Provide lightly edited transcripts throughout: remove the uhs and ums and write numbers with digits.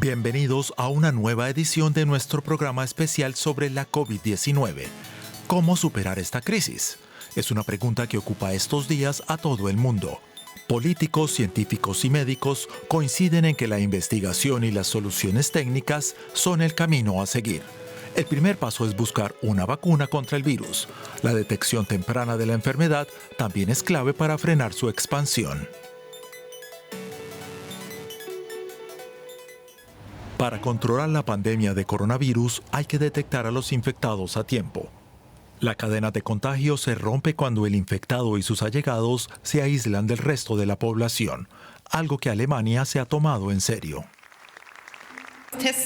Bienvenidos a una nueva edición de nuestro programa especial sobre la COVID-19. ¿Cómo superar esta crisis? Es una pregunta que ocupa estos días a todo el mundo. Políticos, científicos y médicos coinciden en que la investigación y las soluciones técnicas son el camino a seguir. El primer paso es buscar una vacuna contra el virus. La detección temprana de la enfermedad también es clave para frenar su expansión. Para controlar la pandemia de coronavirus hay que detectar a los infectados a tiempo. La cadena de contagio se rompe cuando el infectado y sus allegados se aíslan del resto de la población, algo que Alemania se ha tomado en serio.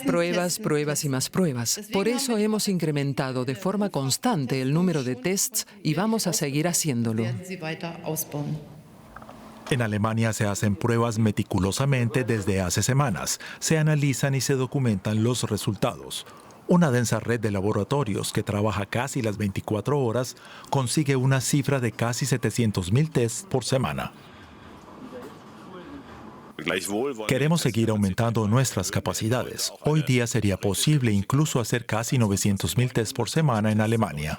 Pruebas, pruebas y más pruebas. Por eso hemos incrementado de forma constante el número de tests y vamos a seguir haciéndolo. En Alemania se hacen pruebas meticulosamente desde hace semanas. Se analizan y se documentan los resultados. Una densa red de laboratorios que trabaja casi las 24 horas consigue una cifra de casi 700.000 tests por semana. Queremos seguir aumentando nuestras capacidades. Hoy día sería posible incluso hacer casi 900.000 tests por semana en Alemania.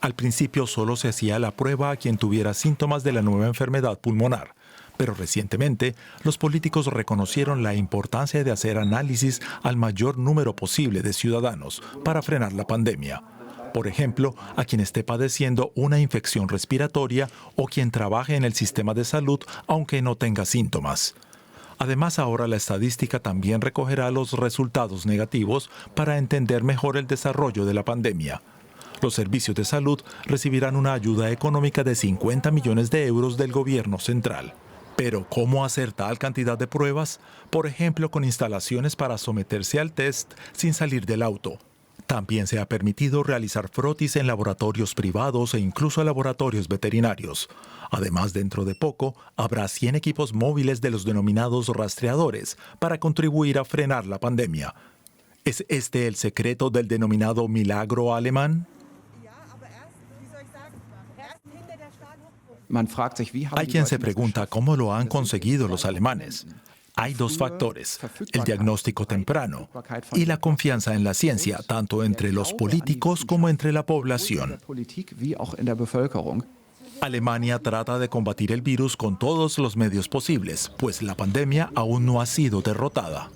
Al principio solo se hacía la prueba a quien tuviera síntomas de la nueva enfermedad pulmonar, pero recientemente los políticos reconocieron la importancia de hacer análisis al mayor número posible de ciudadanos para frenar la pandemia. Por ejemplo, a quien esté padeciendo una infección respiratoria o quien trabaje en el sistema de salud aunque no tenga síntomas. Además, ahora la estadística también recogerá los resultados negativos para entender mejor el desarrollo de la pandemia. Los servicios de salud recibirán una ayuda económica de 50 millones de euros del gobierno central. Pero, ¿cómo hacer tal cantidad de pruebas? Por ejemplo, con instalaciones para someterse al test sin salir del auto. También se ha permitido realizar frotis en laboratorios privados e incluso laboratorios veterinarios. Además, dentro de poco, habrá 100 equipos móviles de los denominados rastreadores para contribuir a frenar la pandemia. ¿Es este el secreto del denominado milagro alemán? Hay quien se pregunta cómo lo han conseguido los alemanes. Hay dos factores, el diagnóstico temprano y la confianza en la ciencia, tanto entre los políticos como entre la población. Alemania trata de combatir el virus con todos los medios posibles, pues la pandemia aún no ha sido derrotada.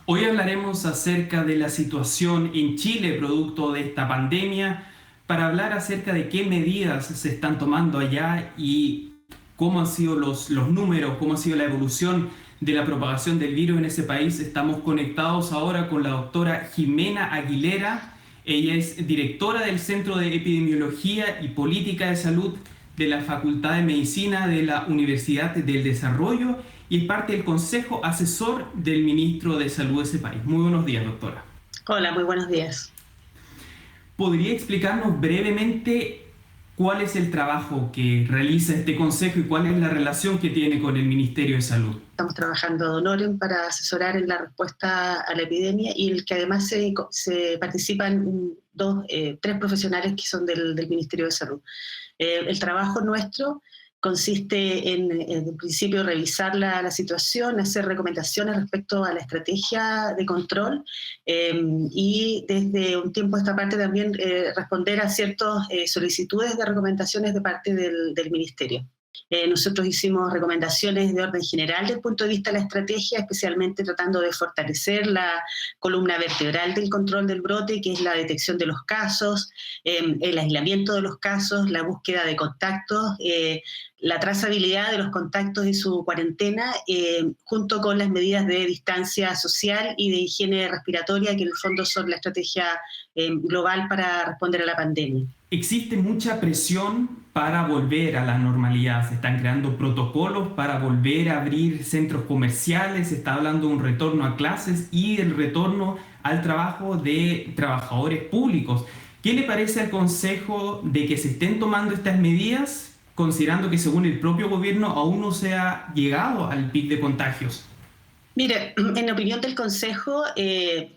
Hoy hablaremos acerca de la situación en Chile producto de esta pandemia, para hablar acerca de qué medidas se están tomando allá y cómo han sido los números, cómo ha sido la evolución de la propagación del virus en ese país. Estamos conectados ahora con la doctora Jimena Aguilera. Ella es directora del Centro de Epidemiología y Política de Salud de la Facultad de Medicina de la Universidad del Desarrollo y es parte del Consejo Asesor del Ministro de Salud de ese país. Muy buenos días, doctora. Hola, muy buenos días. ¿Podría explicarnos brevemente cuál es el trabajo que realiza este consejo y cuál es la relación que tiene con el Ministerio de Salud? Estamos trabajando ad honorem para asesorar en la respuesta a la epidemia y el que además se participan tres profesionales que son del Ministerio de Salud. El trabajo nuestro consiste en principio, revisar la situación, hacer recomendaciones respecto a la estrategia de control y desde un tiempo a esta parte también responder a ciertas solicitudes de recomendaciones de parte del Ministerio. Nosotros hicimos recomendaciones de orden general desde el punto de vista de la estrategia, especialmente tratando de fortalecer la columna vertebral del control del brote, que es la detección de los casos, el aislamiento de los casos, la búsqueda de contactos, la trazabilidad de los contactos y su cuarentena, junto con las medidas de distancia social y de higiene respiratoria, que en el fondo son la estrategia global para responder a la pandemia. Existe mucha presión para volver a la normalidad. Se están creando protocolos para volver a abrir centros comerciales, se está hablando de un retorno a clases y el retorno al trabajo de trabajadores públicos. ¿Qué le parece al Consejo de que se estén tomando estas medidas, considerando que según el propio gobierno aún no se ha llegado al pic de contagios? Mire, en opinión del Consejo,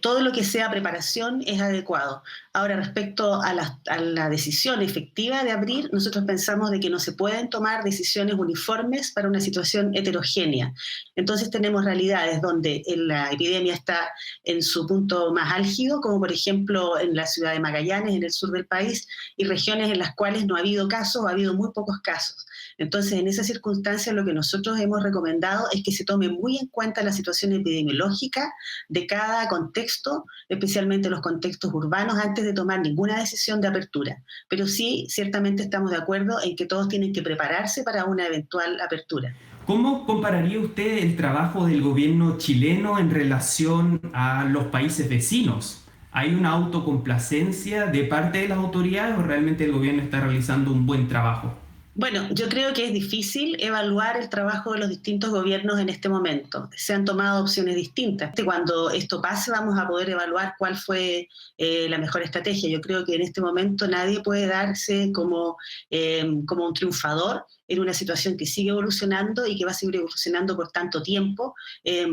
todo lo que sea preparación es adecuado. Ahora, respecto a la decisión efectiva de abrir, nosotros pensamos de que no se pueden tomar decisiones uniformes para una situación heterogénea. Entonces tenemos realidades donde la epidemia está en su punto más álgido, como por ejemplo en la ciudad de Magallanes, en el sur del país, y regiones en las cuales no ha habido casos o ha habido muy pocos casos. Entonces, en esas circunstancias, lo que nosotros hemos recomendado es que se tome muy en cuenta la situación epidemiológica de cada contexto, especialmente los contextos urbanos, antes de tomar ninguna decisión de apertura. Pero sí, ciertamente estamos de acuerdo en que todos tienen que prepararse para una eventual apertura. ¿Cómo compararía usted el trabajo del gobierno chileno en relación a los países vecinos? ¿Hay una autocomplacencia de parte de las autoridades o realmente el gobierno está realizando un buen trabajo? Bueno, yo creo que es difícil evaluar el trabajo de los distintos gobiernos en este momento. Se han tomado opciones distintas. Cuando esto pase vamos a poder evaluar cuál fue la mejor estrategia. Yo creo que en este momento nadie puede darse como un triunfador en una situación que sigue evolucionando y que va a seguir evolucionando por tanto tiempo,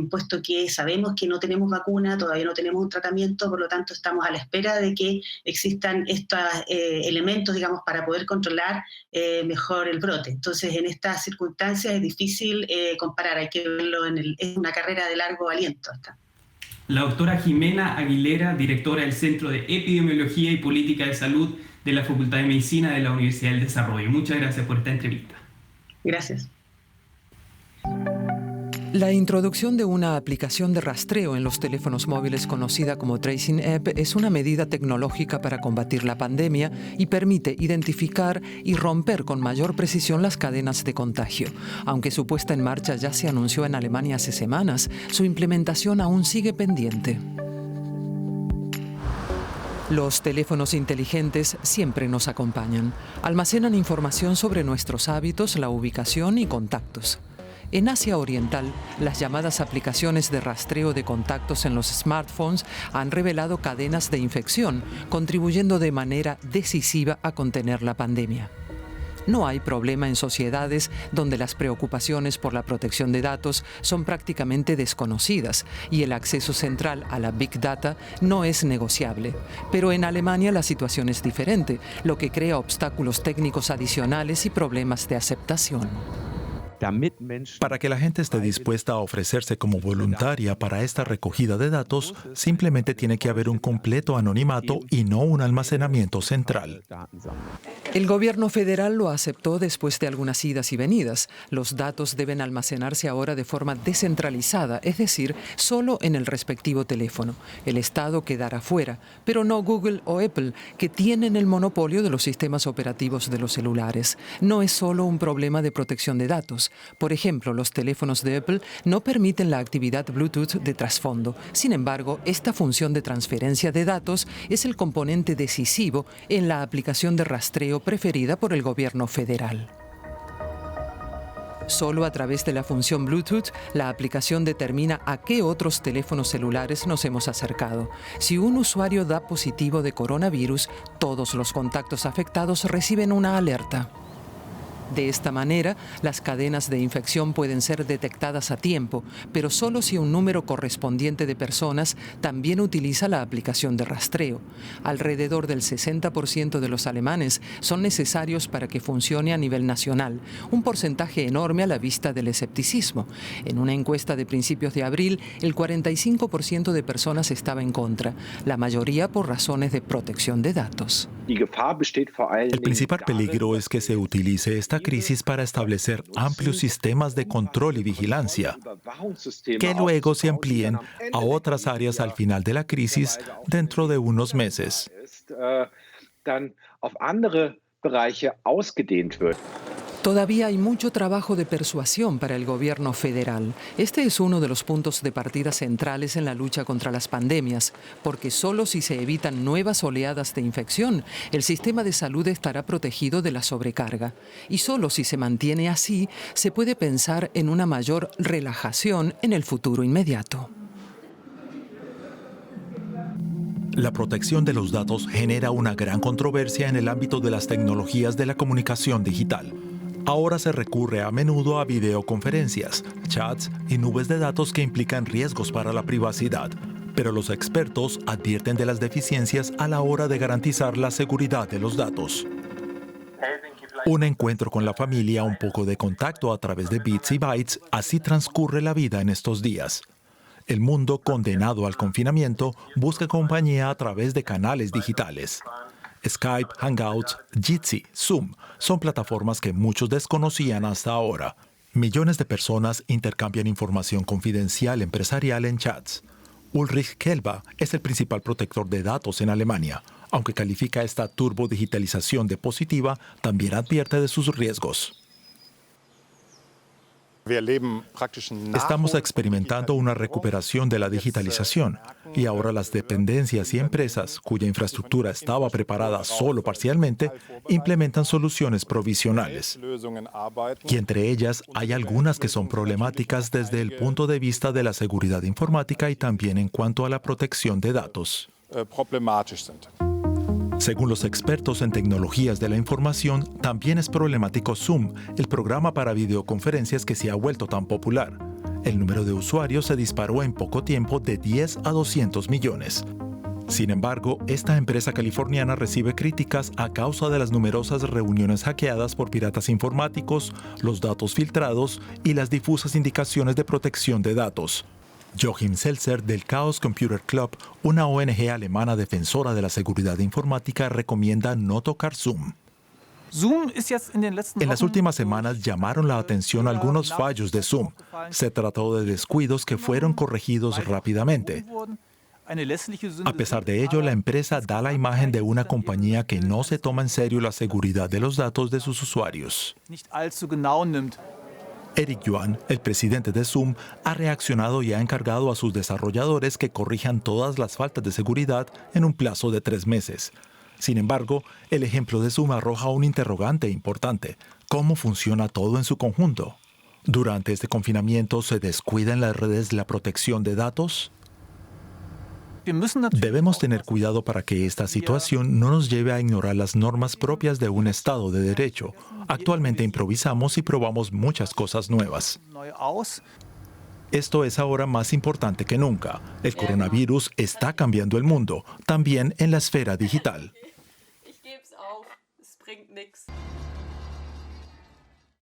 puesto que sabemos que no tenemos vacuna, todavía no tenemos un tratamiento, por lo tanto estamos a la espera de que existan estos elementos, digamos, para poder controlar mejor el brote. Entonces, en estas circunstancias es difícil comparar, hay que verlo es una carrera de largo aliento esta. La doctora Jimena Aguilera, directora del Centro de Epidemiología y Política de Salud de la Facultad de Medicina de la Universidad del Desarrollo. Muchas gracias por esta entrevista. Gracias. La introducción de una aplicación de rastreo en los teléfonos móviles conocida como Tracing App es una medida tecnológica para combatir la pandemia y permite identificar y romper con mayor precisión las cadenas de contagio. Aunque su puesta en marcha ya se anunció en Alemania hace semanas, su implementación aún sigue pendiente. Los teléfonos inteligentes siempre nos acompañan. Almacenan información sobre nuestros hábitos, la ubicación y contactos. En Asia Oriental, las llamadas aplicaciones de rastreo de contactos en los smartphones han revelado cadenas de infección, contribuyendo de manera decisiva a contener la pandemia. No hay problema en sociedades donde las preocupaciones por la protección de datos son prácticamente desconocidas y el acceso central a la Big Data no es negociable. Pero en Alemania la situación es diferente, lo que crea obstáculos técnicos adicionales y problemas de aceptación. Para que la gente esté dispuesta a ofrecerse como voluntaria para esta recogida de datos, simplemente tiene que haber un completo anonimato y no un almacenamiento central. El gobierno federal lo aceptó después de algunas idas y venidas. Los datos deben almacenarse ahora de forma descentralizada, es decir, solo en el respectivo teléfono. El Estado quedará fuera, pero no Google o Apple, que tienen el monopolio de los sistemas operativos de los celulares. No es solo un problema de protección de datos. Por ejemplo, los teléfonos de Apple no permiten la actividad Bluetooth de trasfondo. Sin embargo, esta función de transferencia de datos es el componente decisivo en la aplicación de rastreo preferida por el gobierno federal. Solo a través de la función Bluetooth, la aplicación determina a qué otros teléfonos celulares nos hemos acercado. Si un usuario da positivo de coronavirus, todos los contactos afectados reciben una alerta. De esta manera, las cadenas de infección pueden ser detectadas a tiempo, pero solo si un número correspondiente de personas también utiliza la aplicación de rastreo. Alrededor del 60% de los alemanes son necesarios para que funcione a nivel nacional, un porcentaje enorme a la vista del escepticismo. En una encuesta de principios de abril, el 45% de personas estaba en contra, la mayoría por razones de protección de datos. El principal peligro es que se utilice esta crisis para establecer amplios sistemas de control y vigilancia, que luego se amplíen a otras áreas al final de la crisis dentro de unos meses. Todavía hay mucho trabajo de persuasión para el gobierno federal. Este es uno de los puntos de partida centrales en la lucha contra las pandemias, porque solo si se evitan nuevas oleadas de infección, el sistema de salud estará protegido de la sobrecarga. Y solo si se mantiene así, se puede pensar en una mayor relajación en el futuro inmediato. La protección de los datos genera una gran controversia en el ámbito de las tecnologías de la comunicación digital. Ahora se recurre a menudo a videoconferencias, chats y nubes de datos que implican riesgos para la privacidad. Pero los expertos advierten de las deficiencias a la hora de garantizar la seguridad de los datos. Un encuentro con la familia, un poco de contacto a través de bits y bytes, así transcurre la vida en estos días. El mundo condenado al confinamiento busca compañía a través de canales digitales. Skype, Hangouts, Jitsi, Zoom son plataformas que muchos desconocían hasta ahora. Millones de personas intercambian información confidencial empresarial en chats. Ulrich Kelba es el principal protector de datos en Alemania. Aunque califica esta turbodigitalización de positiva, también advierte de sus riesgos. Estamos experimentando una recuperación de la digitalización y ahora las dependencias y empresas cuya infraestructura estaba preparada solo parcialmente implementan soluciones provisionales. Y entre ellas hay algunas que son problemáticas desde el punto de vista de la seguridad informática y también en cuanto a la protección de datos. Según los expertos en tecnologías de la información, también es problemático Zoom, el programa para videoconferencias que se ha vuelto tan popular. El número de usuarios se disparó en poco tiempo de 10 a 200 millones. Sin embargo, esta empresa californiana recibe críticas a causa de las numerosas reuniones hackeadas por piratas informáticos, los datos filtrados y las difusas indicaciones de protección de datos. Joachim Seltzer del Chaos Computer Club, una ONG alemana defensora de la seguridad informática, recomienda no tocar Zoom. En las últimas semanas llamaron la atención algunos fallos de Zoom. Se trató de descuidos que fueron corregidos rápidamente. A pesar de ello, la empresa da la imagen de una compañía que no se toma en serio la seguridad de los datos de sus usuarios. Eric Yuan, el presidente de Zoom, ha reaccionado y ha encargado a sus desarrolladores que corrijan todas las faltas de seguridad en un plazo de 3 meses. Sin embargo, el ejemplo de Zoom arroja un interrogante importante. ¿Cómo funciona todo en su conjunto? ¿Durante este confinamiento se descuida en las redes la protección de datos? Debemos tener cuidado para que esta situación no nos lleve a ignorar las normas propias de un Estado de Derecho. Actualmente improvisamos y probamos muchas cosas nuevas. Esto es ahora más importante que nunca. El coronavirus está cambiando el mundo, también en la esfera digital.